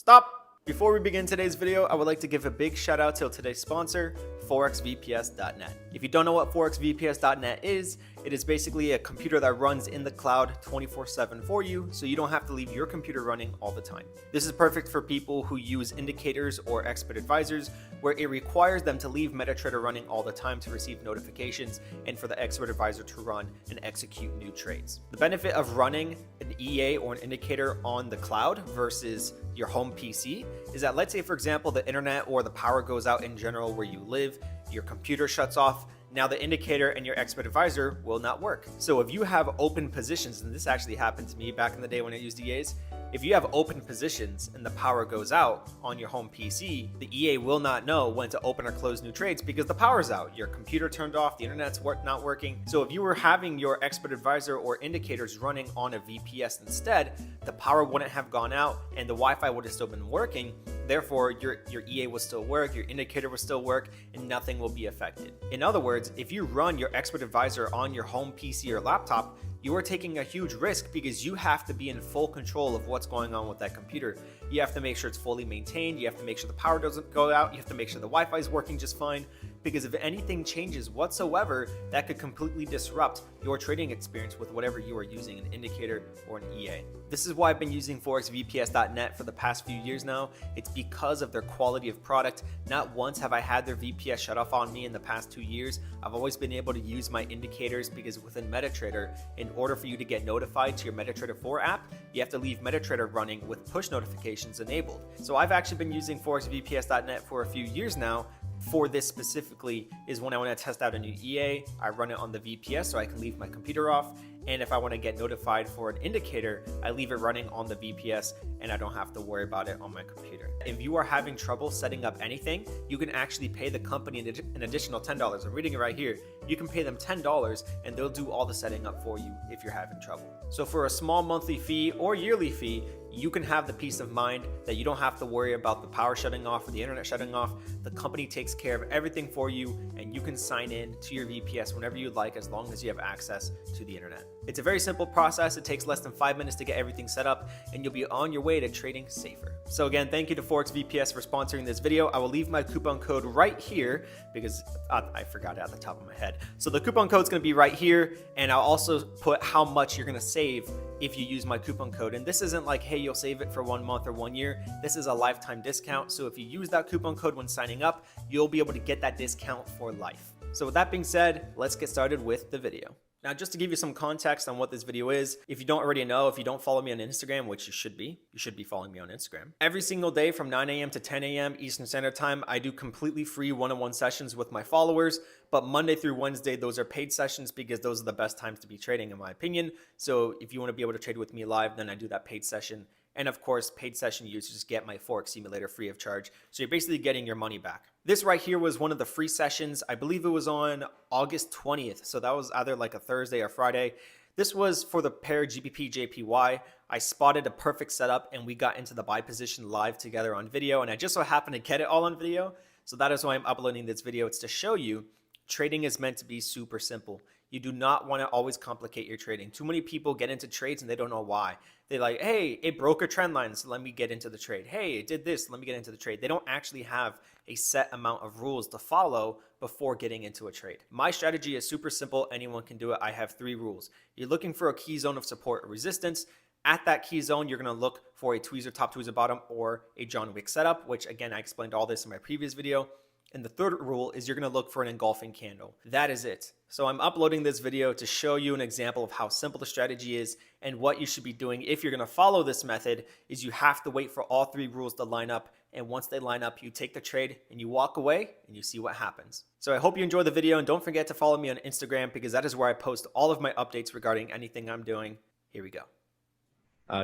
Stop! Before we begin today's video, I would like to give a big shout out to today's sponsor, forexvps.net. If you don't know what forexvps.net is, it is basically a computer that runs in the cloud 24/7 for you, so you don't have to leave your computer running all the time. This is perfect for people who use indicators or expert advisors, where it requires them to leave MetaTrader running all the time to receive notifications and for the expert advisor to run and execute new trades. The benefit of running an EA or an indicator on the cloud versus your home PC is that, let's say for example, the internet or the power goes out in general where you live, your computer shuts off, now the indicator and your expert advisor will not work. So if you have open positions, and this actually happened to me back in the day when I used EAs, if you have open positions and the power goes out on your home PC, the EA will not know when to open or close new trades because the power's out. Your computer turned off, the internet's not working. So if you were having your expert advisor or indicators running on a VPS instead, the power wouldn't have gone out and the Wi-Fi would have still been working. Therefore, your EA will still work, your indicator will still work, and nothing will be affected. In other words, if you run your expert advisor on your home PC or laptop, you are taking a huge risk because you have to be in full control of what's going on with that computer. You have to make sure it's fully maintained. You have to make sure the power doesn't go out. You have to make sure the Wi-Fi is working just fine, because if anything changes whatsoever, that could completely disrupt your trading experience with whatever you are using, an indicator or an EA. This is why I've been using forexvps.net for the past few years now. It's because of their quality of product. Not once have I had their VPS shut off on me in the past 2 years. I've always been able to use my indicators because within MetaTrader, in order for you to get notified to your MetaTrader 4 app, you have to leave MetaTrader running with push notifications enabled. So I've actually been using forexvps.net for a few years now. For this specifically is when I want to test out a new EA, I run it on the VPS so I can leave my computer off. And if I want to get notified for an indicator, I leave it running on the VPS and I don't have to worry about it on my computer. If you are having trouble setting up anything, you can actually pay the company an additional $10. I'm reading it right here. You can pay them $10 and they'll do all the setting up for you if you're having trouble. So for a small monthly fee or yearly fee, you can have the peace of mind that you don't have to worry about the power shutting off or the internet shutting off. The company takes care of everything for you and you can sign in to your VPS whenever you'd like, as long as you have access to the internet. It's a very simple process. It takes less than 5 minutes to get everything set up and you'll be on your way to trading safer. So again, thank you to ForexVPS for sponsoring this video. I will leave my coupon code right here because I forgot it at the top of my head. So the coupon code is going to be right here, and I'll also put how much you're going to save if you use my coupon code. And this isn't like, hey, you'll save it for 1 month or 1 year. This is a lifetime discount. So if you use that coupon code when signing up, you'll be able to get that discount for life. So with that being said, let's get started with the video. Now, just to give you some context on what this video is, if you don't already know, if you don't follow me on Instagram, which you should be following me on Instagram. Every single day from 9 a.m. to 10 a.m. Eastern Standard Time, I do completely free one-on-one sessions with my followers, but Monday through Wednesday, those are paid sessions because those are the best times to be trading, in my opinion. So if you want to be able to trade with me live, then I do that paid session. And of course, paid session users get my Forex simulator free of charge. So you're basically getting your money back. This right here was one of the free sessions. I believe it was on August 20th. So that was either like a Thursday or Friday. This was for the pair GBP JPY. I spotted a perfect setup and we got into the buy position live together on video. And I just so happened to get it all on video. So that is why I'm uploading this video. It's to show you trading is meant to be super simple. You do not want to always complicate your trading. Too many people get into trades and they don't know why. They're like, hey, it broke a trend line, so let me get into the trade. Hey, it did this, let me get into the trade. They don't actually have a set amount of rules to follow before getting into a trade. My strategy is super simple. Anyone can do it. I have 3 rules. You're looking for a key zone of support or resistance. At that key zone, you're going to look for a tweezer top, tweezer bottom, or a John Wick setup, which again, I explained all this in my previous video. And the third rule is you're going to look for an engulfing candle. That is it. So I'm uploading this video to show you an example of how simple the strategy is and what you should be doing if you're going to follow this method. Is you have to wait for all 3 rules to line up. And once they line up, you take the trade and you walk away and you see what happens. So I hope you enjoy the video, and don't forget to follow me on Instagram because that is where I post all of my updates regarding anything I'm doing. Here we go.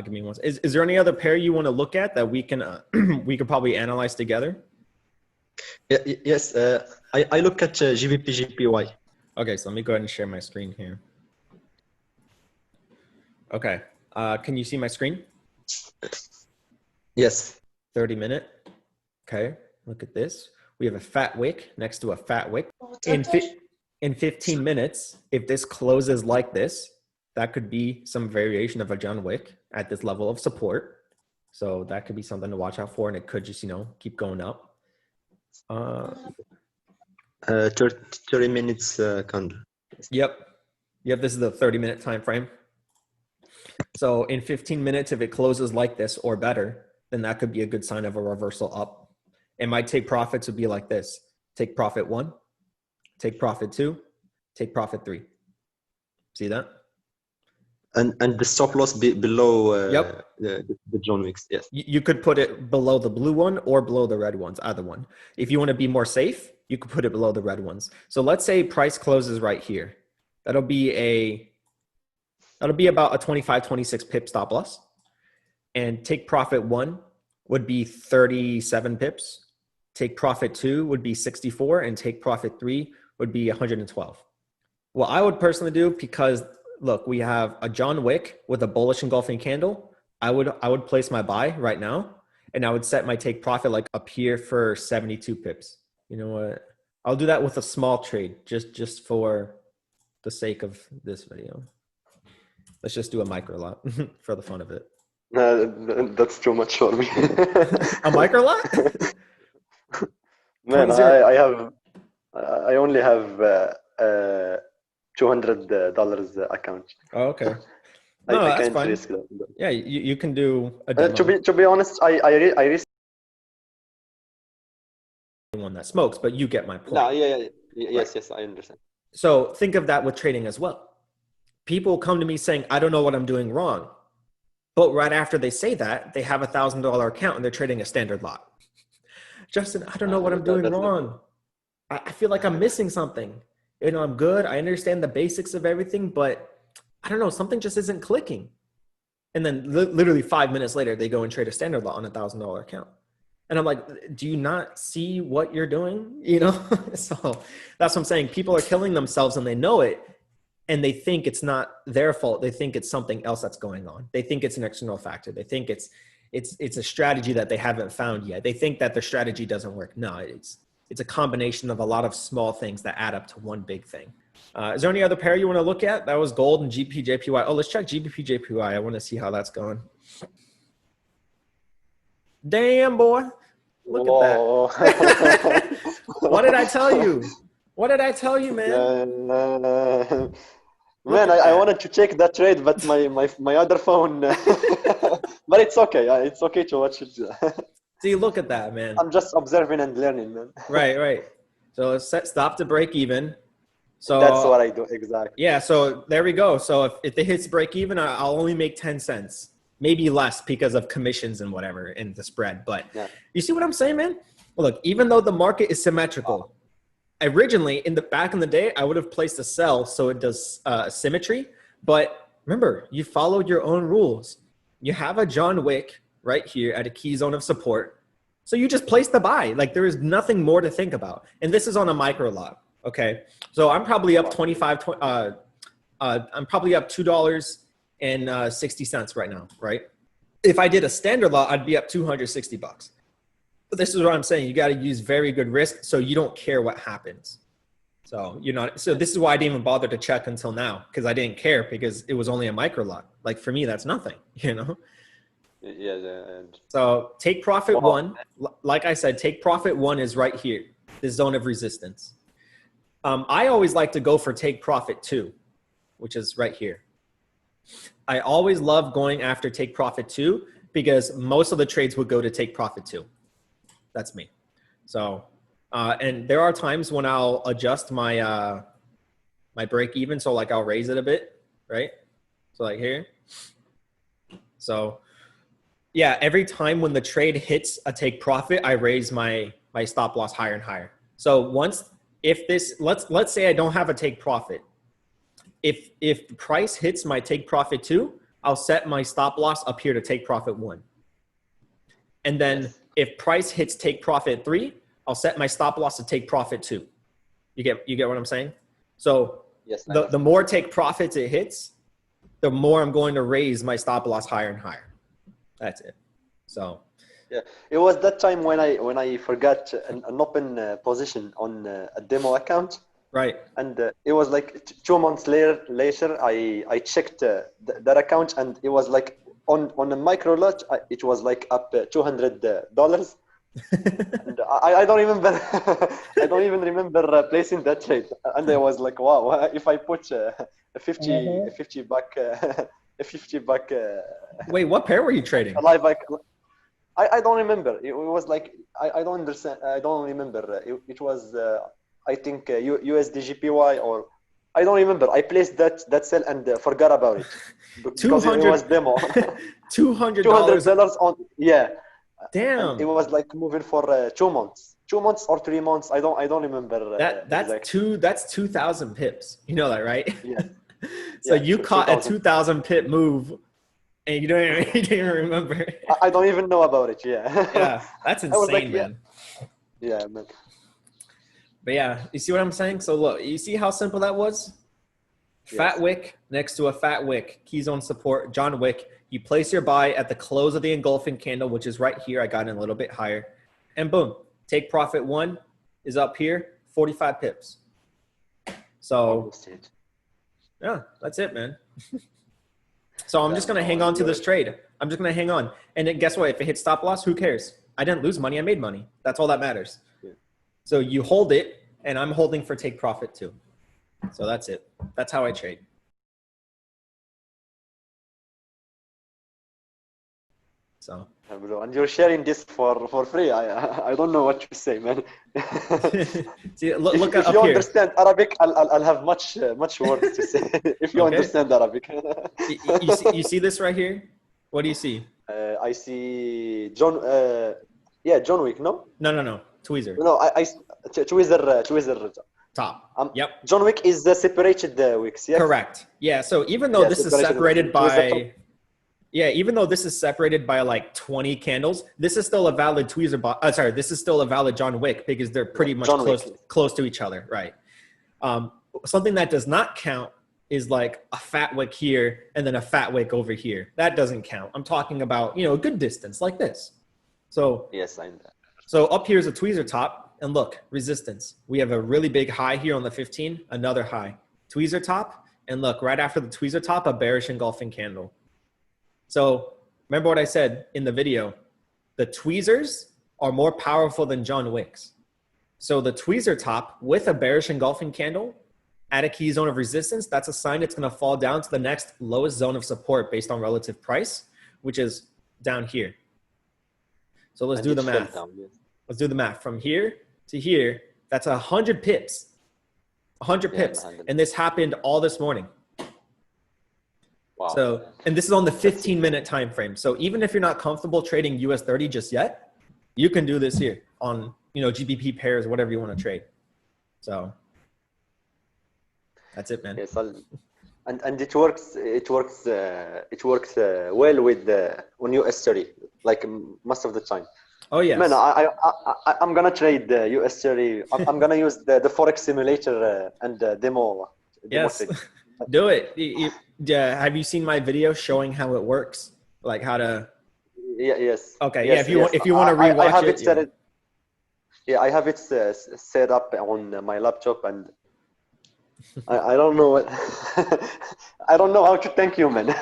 Give me one. Is there any other pair you want to look at that we can we could probably analyze together? Yes, I look at GBP JPY. Okay, so let me go ahead and share my screen here. Okay, can you see my screen? Yes. 30-minute. Okay, look at this. We have a fat wick next to a fat wick. In 15 minutes, if this closes like this, that could be some variation of a John Wick at this level of support. So that could be something to watch out for, and it could just, keep going up. 30 minutes candle. Yep. This is the 30-minute time frame. So in 15 minutes, if it closes like this or better, then that could be a good sign of a reversal up. And my take profits would be like this: take profit 1, take profit 2, take profit 3. See that? And the stop loss below Yep. the John Wicks. Yes. You could put it below the blue one or below the red ones, either one. If you want to be more safe, you could put it below the red ones. So let's say price closes right here. That'll be about a 25, 26 pip stop loss. And take profit 1 would be 37 pips. Take profit 2 would be 64, and take profit 3 would be 112. What I would personally do, because look, we have a John Wick with a bullish engulfing candle. I would place my buy right now, and I would set my take profit like up here for 72 pips. You know what? I'll do that with a small trade, just for the sake of this video. Let's just do a micro lot for the fun of it. That's too much for me. A micro lot? Man, I only have $200 account. Oh, okay. I that's can't fine. risk that. Yeah, you can do a demo. To be honest, I risk one that smokes, but you get my point. No, yes, I understand. So think of that with trading as well. People come to me saying, I don't know what I'm doing wrong. But right after they say that, they have $1,000 account and they're trading a standard lot. Justin, I don't know what I'm doing wrong. I feel like I'm missing something. I'm good. I understand the basics of everything, but I don't know, something just isn't clicking. And then literally 5 minutes later, they go and trade a standard lot on $1,000 account. And I'm like, do you not see what you're doing? So that's what I'm saying. People are killing themselves and they know it. And they think it's not their fault. They think it's something else that's going on. They think it's an external factor. They think it's a strategy that they haven't found yet. They think that their strategy doesn't work. No, it's a combination of a lot of small things that add up to one big thing. Is there any other pair you want to look at? That was gold and GBP/JPY. Oh, let's check GBP/JPY. I want to see how that's going. Damn, boy. Look at that. What did I tell you? What did I tell you, man? Man, I wanted to check that trade, but my other phone. But it's okay. It's okay to watch it. See, look at that, man. I'm just observing and learning, man. Right. So let's stop to break even. So that's what I do, exactly. Yeah, so there we go. So if it hits break even, I'll only make 10 cents. Maybe less because of commissions and whatever in the spread. But You see what I'm saying, man? Well, look, even though the market is symmetrical, originally back in the day, I would have placed a sell so it does symmetry. But remember, you followed your own rules. You have a John Wick right here at a key zone of support. So you just place the buy. Like there is nothing more to think about. And this is on a micro lot. Okay. So I'm probably up I'm probably up $2.60 right now, right? If I did a standard lot, I'd be up $260. But this is what I'm saying. You got to use very good risk so you don't care what happens. So so this is why I didn't even bother to check until now, because I didn't care because it was only a micro lot. Like for me, that's nothing, Yeah. So take profit one, like I said, take profit one is right here, this zone of resistance. I always like to go for take profit two, which is right here. I always love going after take profit two because most of the trades would go to take profit two. That's me. So, and there are times when I'll adjust my, my break even. So like I'll raise it a bit, right? So like here. So yeah, every time when the trade hits a take profit, I raise my stop loss higher and higher. So let's say I don't have a take profit. If the price hits my take profit two, I'll set my stop loss up here to take profit one. And then if price hits take profit three, I'll set my stop loss to take profit two. You get what I'm saying? So the more take profits it hits, the more I'm going to raise my stop loss higher and higher. That's it. So yeah, it was that time when I forgot an open position on a demo account. Right. And it was like 2 months later I checked that account and it was like on a micro lot, it was like up $200. And I don't remember. I don't even remember placing that trade. And I was like, wow, if I put a 50 buck, a 50 buck. Wait, what pair were you trading? Alive, I don't remember. It was like I don't understand. I don't remember. It was I think USD or I don't remember. I placed that sell and forgot about it because it was demo. $200 on Damn. And it was like moving for 2 months, 2 months or 3 months. I don't remember. That's 2,000 pips. You know that, right? Yeah. So yeah, you caught 2000. a 2,000 pip move, and you don't even remember. I don't even know about it. Yeah. Yeah, that's insane, like, man. Yeah, man. But yeah, you see what I'm saying? So look, you see how simple that was? Fat wick next to a fat wick, key zone support, John Wick. You place your buy at the close of the engulfing candle, which is right here. I got it a little bit higher. And boom, take profit 1 is up here, 45 pips. So yeah, that's it, man. So I'm just going to hang on to this trade. I'm just going to hang on. And then guess what? If it hits stop loss, who cares? I didn't lose money. I made money. That's all that matters. Yeah. So you hold it, and I'm holding for take profit too. So that's it. That's how I trade. So. Bro, and you're sharing this for free. I don't know what to say, man. See, look if up you here. understand Arabic, I'll have much words to say. If you understand Arabic. you see this right here? What do you see? I see John. John Wick. No. No. Tweezer. No, I Tweezer. Top. Yep. John Wick is the separated wicks. Yeah. Correct. Yeah. So even though this is separated by. Yeah, even though this is separated by like 20 candles, this is still a valid tweezer. This is still a valid John Wick because they're pretty much close to each other, right? Something that does not count is like a fat wick here and then a fat wick over here. That doesn't count. I'm talking about, a good distance like this. So yes, I know. So up here is a tweezer top, and look, resistance. We have a really big high here on the 15, another high. Tweezer top, and look, right after the tweezer top, a bearish engulfing candle. So remember what I said in the video, the tweezers are more powerful than John Wicks. So the tweezer top with a bearish engulfing candle at a key zone of resistance, that's a sign it's going to fall down to the next lowest zone of support based on relative price, which is down here. So let's do the math. Let's do the math. From here to here, that's 100 pips. 100 pips. 100. And this happened all this morning. Wow. So, and this is on the 15-minute time frame. So even if you're not comfortable trading US 30 just yet, you can do this here on, GBP pairs, whatever you want to trade. So that's it, man. Yes, and it works. It works well with on US 30, like most of the time. Oh yes. Man, I'm gonna trade the US 30. I'm gonna use the Forex simulator and demo. Yes. Do it. Have you seen my video showing how it works? Like how to? Yeah. Yes. Okay. Yes, yeah. If you want to rewatch I have it. Set it. Yeah, I have it set up on my laptop, and I don't know what. I don't know how to thank you, man.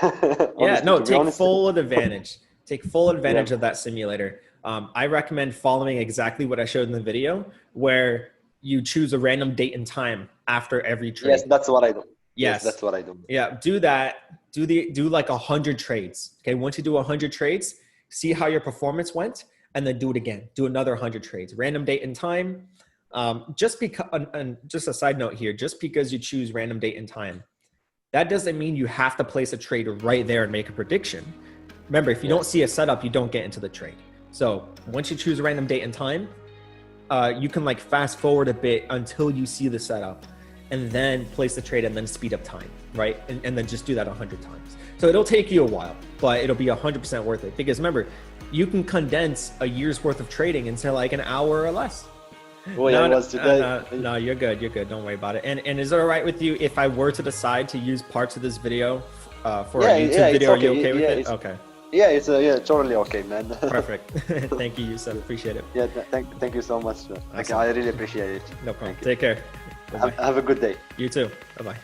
Yeah. No. Take full advantage. Take full advantage of that simulator. I recommend following exactly what I showed in the video, where you choose a random date and time after every trade. Yes, that's what I do. Yes, that's what I do. Yeah, do that. Do like 100 trades. Okay, once you do 100 trades, see how your performance went, and then do it again. Do another 100 trades. Random date and time. Just because, and just a side note here, just because you choose random date and time, that doesn't mean you have to place a trade right there and make a prediction. Remember, if you don't see a setup, you don't get into the trade. So once you choose a random date and time, you can like fast forward a bit until you see the setup, and then place the trade and then speed up time, right? And then just do that 100 times. So it'll take you a while, but it'll be 100% worth it. Because remember, you can condense a year's worth of trading into like an hour or less. Well, no, you're good. You're good. Don't worry about it. And is it all right with you if I were to decide to use parts of this video for a YouTube video? Okay. Are you okay with it? Okay. Yeah, it's totally okay, man. Perfect. Thank you, Yusuf. Appreciate it. Yeah, thank you so much. Awesome. I really appreciate it. No problem. Take care. Have a good day. You too. Bye-bye.